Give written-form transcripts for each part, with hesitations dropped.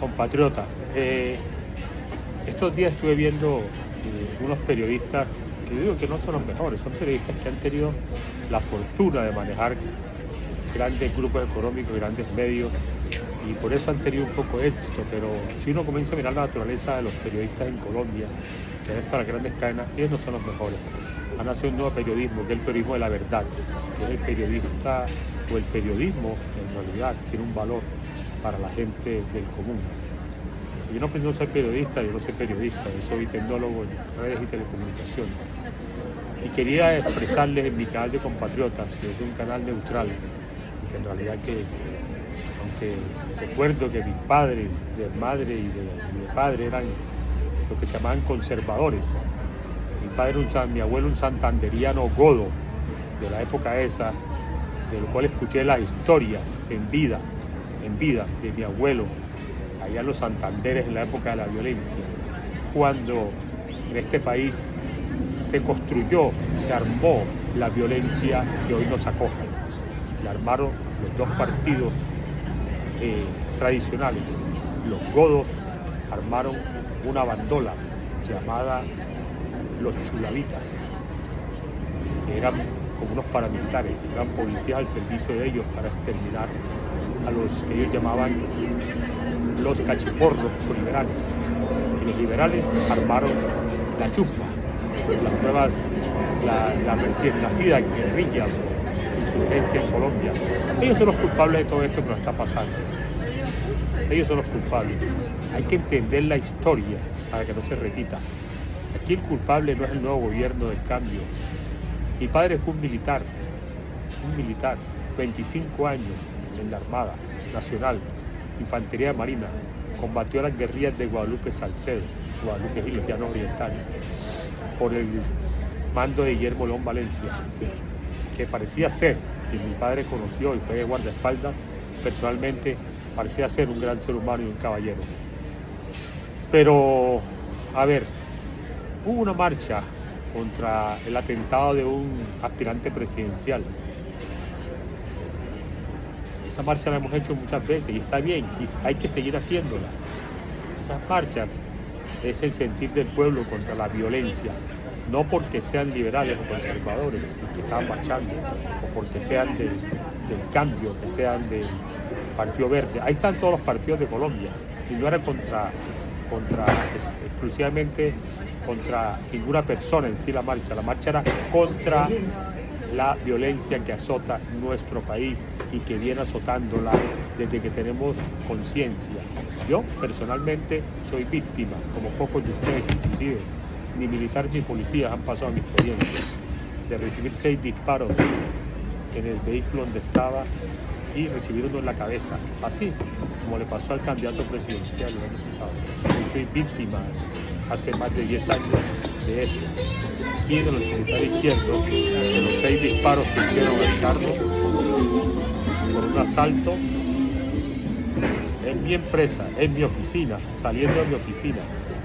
Compatriotas, estos días estuve viendo unos periodistas que yo digo que no son los mejores, son periodistas que han tenido la fortuna de manejar grandes grupos económicos, grandes medios, y por eso han tenido un poco de éxito. Pero si uno comienza a mirar la naturaleza de los periodistas en Colombia, que han estado en las grandes cadenas, ellos no son los mejores. Han nacido un nuevo periodismo, que es el periodismo de la verdad, que es el periodista o el periodismo que en realidad tiene un valor para la gente del común. Yo no pretendo ser periodista, yo no soy periodista, yo soy tecnólogo en redes y telecomunicaciones. Y quería expresarles en mi canal de Compatriotas, que es un canal neutral, que en realidad aunque recuerdo que mis padres, de madre y de padre, eran lo que se llamaban conservadores. Mi abuelo un santanderiano godo de la época esa, del cual escuché las historias en vida de mi abuelo, allá en los Santanderes en la época de la violencia, cuando en este país se construyó, se armó la violencia que hoy nos acoge. La armaron los dos partidos tradicionales. Los godos armaron una bandola llamada los chulavitas, que eran como unos paramilitares, eran policías al servicio de ellos para exterminar a los que ellos llamaban los cachiporros liberales. Y los liberales armaron la chusma, la recién nacida guerrillas o insurgencia en Colombia. Ellos son los culpables de todo esto que nos está pasando. Ellos son los culpables. Hay que entender la historia para que no se repita. Aquí el culpable no es el nuevo gobierno del cambio. Mi padre fue un militar, 25 años en la Armada Nacional, Infantería de Marina, combatió las guerrillas de Guadalupe Salcedo, Guadalupe y los Llanos Orientales, por el mando de Guillermo León Valencia, que parecía ser, que mi padre conoció y fue de guardaespaldas, personalmente parecía ser un gran ser humano y un caballero. Pero, a ver, hubo una marcha contra el atentado de un aspirante presidencial. Esa marcha la hemos hecho muchas veces y está bien, y hay que seguir haciéndola. Esas marchas es el sentir del pueblo contra la violencia, no porque sean liberales o conservadores que estaban marchando, o porque sean del cambio, que sean del Partido Verde. Ahí están todos los partidos de Colombia, y no era exclusivamente contra ninguna persona en sí la marcha era contra la violencia que azota nuestro país y que viene azotándola desde que tenemos conciencia. Yo personalmente soy víctima, como pocos de ustedes inclusive, ni militares ni policías han pasado mi experiencia, de recibir 6 disparos en el vehículo donde estaba y recibir uno en la cabeza, así como le pasó al candidato presidencial el año pasado. Yo soy víctima hace más de 10 años de eso. Y de los militares izquierdos, de los 6 disparos que hicieron al Carlos por un asalto en mi empresa, en mi oficina, saliendo de mi oficina.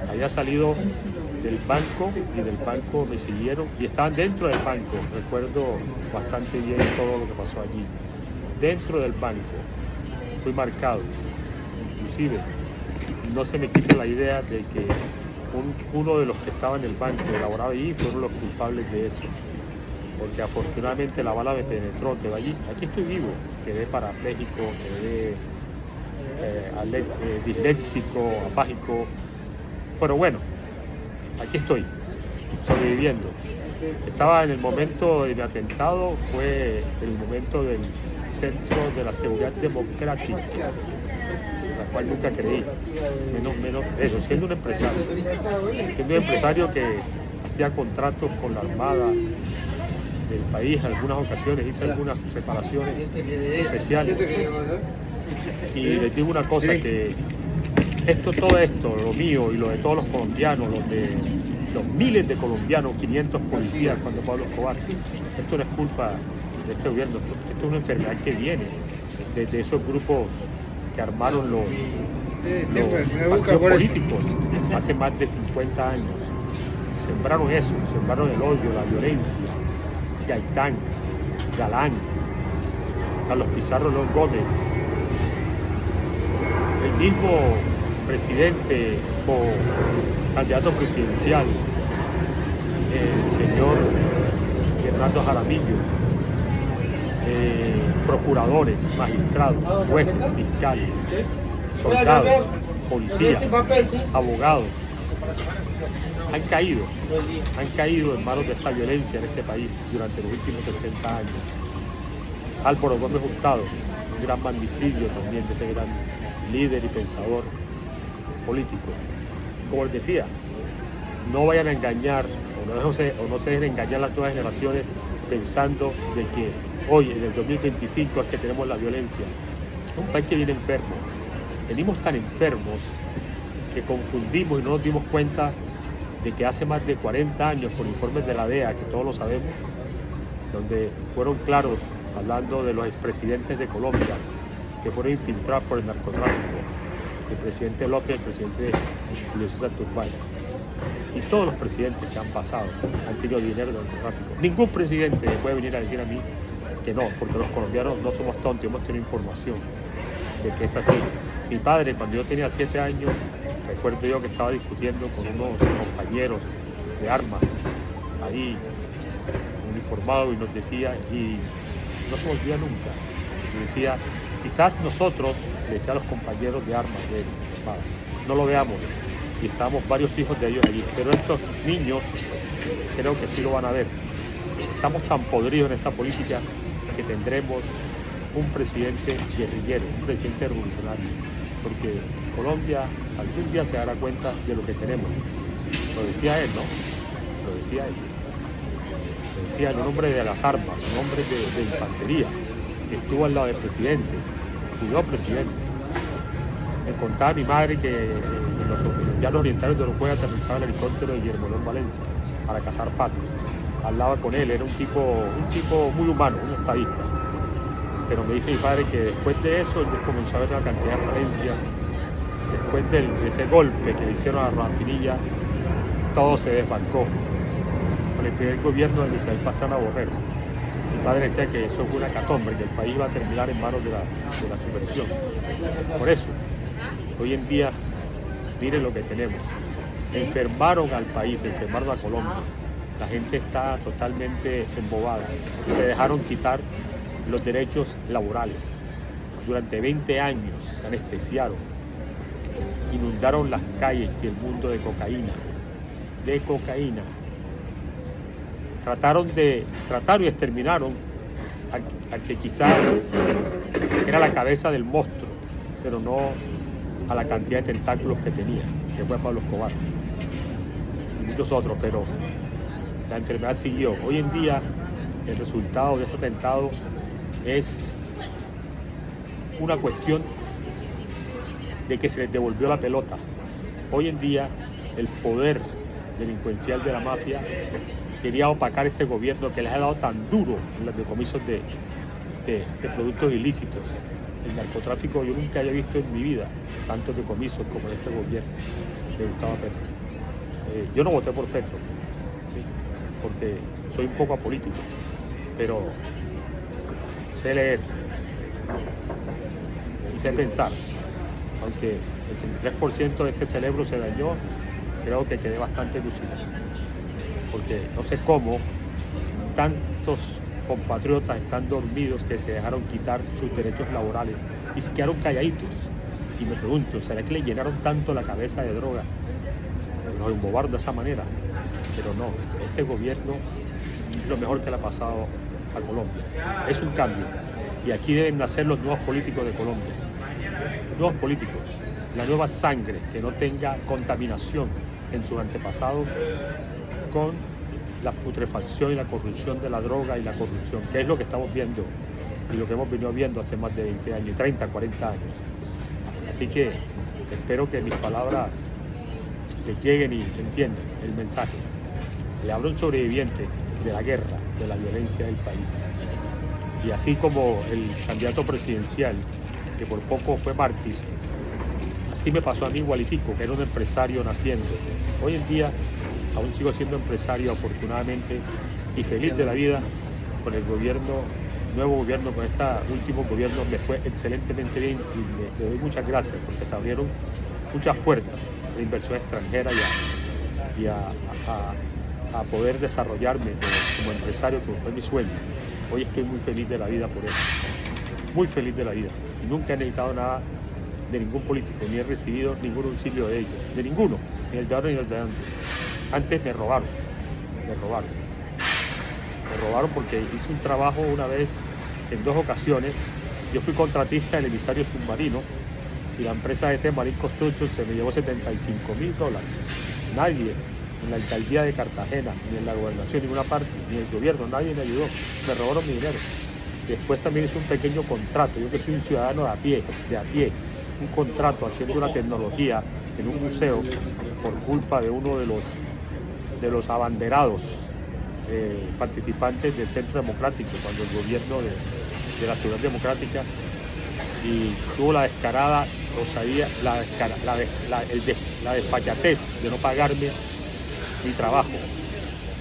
Había salido del banco y del banco me siguieron y estaban dentro del banco. Recuerdo bastante bien todo lo que pasó allí. Dentro del banco fui marcado. Inclusive no se me quita la idea de que uno de los que estaba en el banco elaboraba allí fueron los culpables de eso, porque afortunadamente la bala me penetró, quedó allí. Aquí estoy vivo, quedé parapléjico, quedé disléxico, apágico, pero bueno, aquí estoy, sobreviviendo. Estaba en el momento de mi atentado, fue el momento del Centro de la Seguridad Democrática, la cual nunca creí, menos eso, siendo un empresario que hacía contratos con la Armada del país, en algunas ocasiones hice algunas preparaciones especiales. Y les digo una cosa, que todo esto, lo mío y lo de todos los colombianos, los miles de colombianos, 500 policías cuando Pablo Escobar, esto no es culpa de este gobierno, esto es una enfermedad que viene desde esos grupos que armaron los partidos políticos hace más de 50 años. Sembraron eso, sembraron el odio, la violencia. Gaitán, Galán, Carlos Pizarro, León Gómez, el mismo presidente o candidato presidencial, el señor Hernando Jaramillo, procuradores, magistrados, jueces, fiscales, soldados, policías, abogados, han caído en manos de esta violencia en este país durante los últimos 60 años. Álvaro Gómez Hurtado, un gran magnicidio también de ese gran líder y pensador político. Como les decía, no vayan a engañar o no se dejen engañar las nuevas generaciones pensando de que hoy, en el 2025, es que tenemos la violencia. Es un país que viene enfermo. Venimos tan enfermos que confundimos y no nos dimos cuenta de que hace más de 40 años, por informes de la DEA, que todos lo sabemos, donde fueron claros hablando de los expresidentes de Colombia que fueron infiltrados por el narcotráfico, el presidente López, el presidente Julio César Turbay, y todos los presidentes que han pasado han tenido dinero del narcotráfico. Ningún presidente me puede venir a decir a mí que no, porque los colombianos no somos tontos, hemos tenido información de que es así. Mi padre, cuando yo tenía 7 años, recuerdo yo que estaba discutiendo con unos compañeros de armas ahí uniformados y nos decía, y no se me olvida nunca, y decía, quizás nosotros, le decía a los compañeros de armas de padre, no lo veamos, y estábamos varios hijos de ellos allí, pero estos niños creo que sí lo van a ver. Estamos tan podridos en esta política que tendremos un presidente guerrillero, un presidente revolucionario, porque Colombia algún día se dará cuenta de lo que tenemos. Lo decía él, ¿no? Lo decía él. Lo decía él, un hombre de las armas, un hombre de infantería, que estuvo al lado de presidentes, cuidó presidentes. Me contaba mi madre que en los llanos orientales de Uruguay aterrizaba el helicóptero de Guillermo León Valencia para cazar patos. Hablaba con él, era un tipo muy humano, un estadista. Pero me dice mi padre que después de eso él comenzó a ver una cantidad de falencias. Después de ese golpe que le hicieron a Rojas Pinilla, todo se desbancó. Con el primer gobierno de Isabel Pastrana Borrero. Mi padre decía que eso fue una hecatombe, que el país iba a terminar en manos de la subversión. Por eso, hoy en día, miren lo que tenemos. Enfermaron al país, enfermaron a Colombia. La gente está totalmente embobada. Se dejaron quitar los derechos laborales. Durante 20 años se anestesiaron, inundaron las calles y el mundo de cocaína. Trataron y exterminaron al que quizás era la cabeza del monstruo, pero no a la cantidad de tentáculos que tenía, que fue Pablo Escobar y muchos otros, pero la enfermedad siguió. Hoy en día el resultado de ese atentado es una cuestión de que se les devolvió la pelota. Hoy en día el poder delincuencial de la mafia quería opacar este gobierno que les ha dado tan duro en los decomisos de productos ilícitos. El narcotráfico, yo nunca había visto en mi vida tantos decomisos como en este gobierno de Gustavo Petro. Yo no voté por Petro, ¿sí? Porque soy un poco apolítico, pero sé leer y sé pensar. Aunque el 33% de este cerebro se dañó, creo que quedé bastante lúcido, porque no sé cómo tantos compatriotas están dormidos que se dejaron quitar sus derechos laborales y se quedaron calladitos. Y me pregunto, ¿será que le llenaron tanto la cabeza de droga? Nos embobaron de esa manera, pero no, este gobierno es lo mejor que le ha pasado a Colombia. Es un cambio y aquí deben nacer los nuevos políticos de Colombia. Nuevos políticos, la nueva sangre que no tenga contaminación en sus antepasados con la putrefacción y la corrupción de la droga y la corrupción, que es lo que estamos viendo y lo que hemos venido viendo hace más de 20 años, 30, 40 años. Así que espero que mis palabras les lleguen y entiendan el mensaje. Le hablo a un sobreviviente de la guerra, de la violencia del país. Y así como el candidato presidencial, que por poco fue mártir, así me pasó a mí igualitico, que era un empresario naciendo. Hoy en día aún sigo siendo empresario, afortunadamente, y feliz de la vida con el gobierno nuevo gobierno, con este último gobierno me fue excelentemente bien y le doy muchas gracias porque se abrieron muchas puertas de inversión extranjera y a poder desarrollarme como empresario, como fue mi sueño. Hoy estoy muy feliz de la vida por eso, muy feliz de la vida, y nunca he necesitado nada de ningún político, ni he recibido ningún auxilio de ellos, de ninguno, ni el de ahora ni el de antes. Antes me robaron porque hice un trabajo una vez, en 2 ocasiones. Yo fui contratista del emisario submarino y la empresa de Marine Construction se me llevó $75.000. Nadie en la alcaldía de Cartagena, ni en la gobernación, en ninguna parte, ni el gobierno, nadie me ayudó. Me robaron mi dinero. Después también hice un pequeño contrato, yo que soy un ciudadano de a pie, un contrato haciendo una tecnología en un museo por culpa de uno de los abanderados participantes del Centro Democrático, cuando el gobierno de la Ciudad Democrática, y tuvo la descarada osadía, la desfachatez de no pagarme mi trabajo.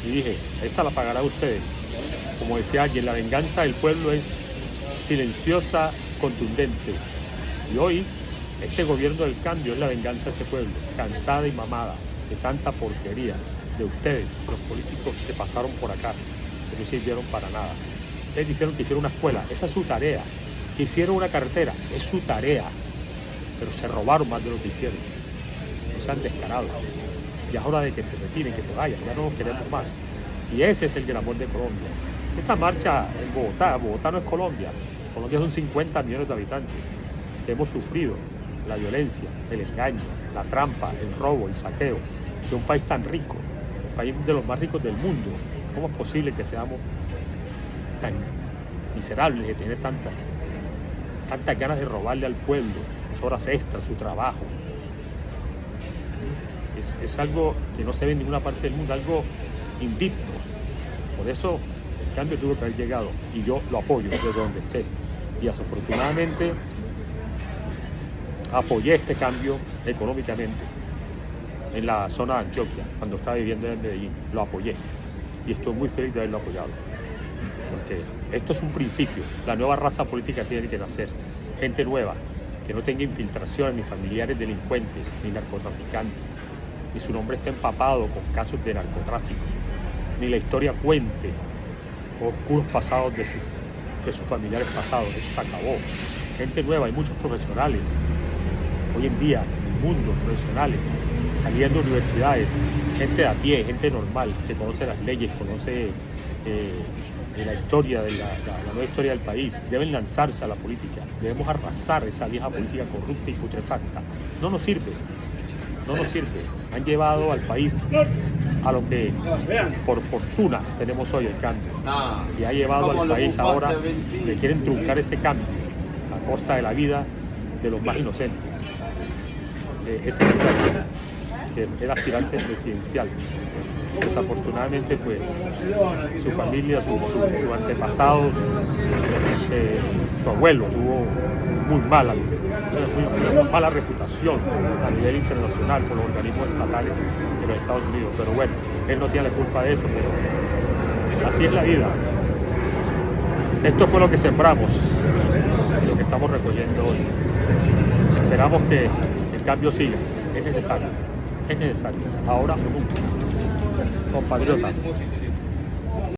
Y dije, esta la pagarán ustedes. Como decía alguien, la venganza del pueblo es silenciosa, contundente. Y hoy, este gobierno del cambio es la venganza de ese pueblo, cansada y mamada de tanta porquería de ustedes, los políticos que pasaron por acá, que no sirvieron para nada. Ustedes dijeron que hicieron una escuela, esa es su tarea. Que hicieron una carretera, es su tarea. Pero se robaron más de lo que hicieron. No sean descarados. Ya es hora de que se retiren, que se vayan, ya no queremos más. Y ese es el gran amor de Colombia. Esta marcha en Bogotá no es Colombia. Colombia son 50 millones de habitantes que hemos sufrido la violencia, el engaño, la trampa, el robo, el saqueo de un país tan rico, el país de los más ricos del mundo. ¿Cómo es posible que seamos tan miserables de tener tantas ganas de robarle al pueblo sus horas extras, su trabajo? Es algo que no se ve en ninguna parte del mundo, algo indigno. Por eso el cambio tuvo que haber llegado y yo lo apoyo desde donde esté. Y desafortunadamente apoyé este cambio económicamente en la zona de Antioquia, cuando estaba viviendo en Medellín. Lo apoyé y estoy muy feliz de haberlo apoyado, porque esto es un principio. La nueva raza política tiene que nacer, gente nueva, que no tenga infiltraciones, ni familiares delincuentes, ni narcotraficantes, ni su nombre esté empapado con casos de narcotráfico, ni la historia cuente oscuros pasados de sus familiares pasados. Eso se acabó. Gente nueva, hay muchos profesionales hoy en día en el mundo, profesionales, saliendo de universidades, gente de a pie, gente normal, que conoce las leyes, conoce la historia, la nueva historia del país. Deben lanzarse a la política. Debemos arrasar esa vieja política corrupta y putrefacta. No nos sirve. Han llevado al país a lo que por fortuna tenemos hoy, el cambio. Y ha llevado al país ahora, que quieren truncar ese cambio a costa de la vida de los más inocentes. Ese muchacho, que era aspirante presidencial, desafortunadamente pues su familia, sus antepasados, su abuelo tuvo muy mala reputación a nivel internacional por los organismos estatales de los Estados Unidos. Pero bueno, él no tiene la culpa de eso, pero así es la vida. Esto fue lo que sembramos, lo que estamos recogiendo hoy. Esperamos que el cambio siga. Es necesario, ahora o nunca. Compatriotas,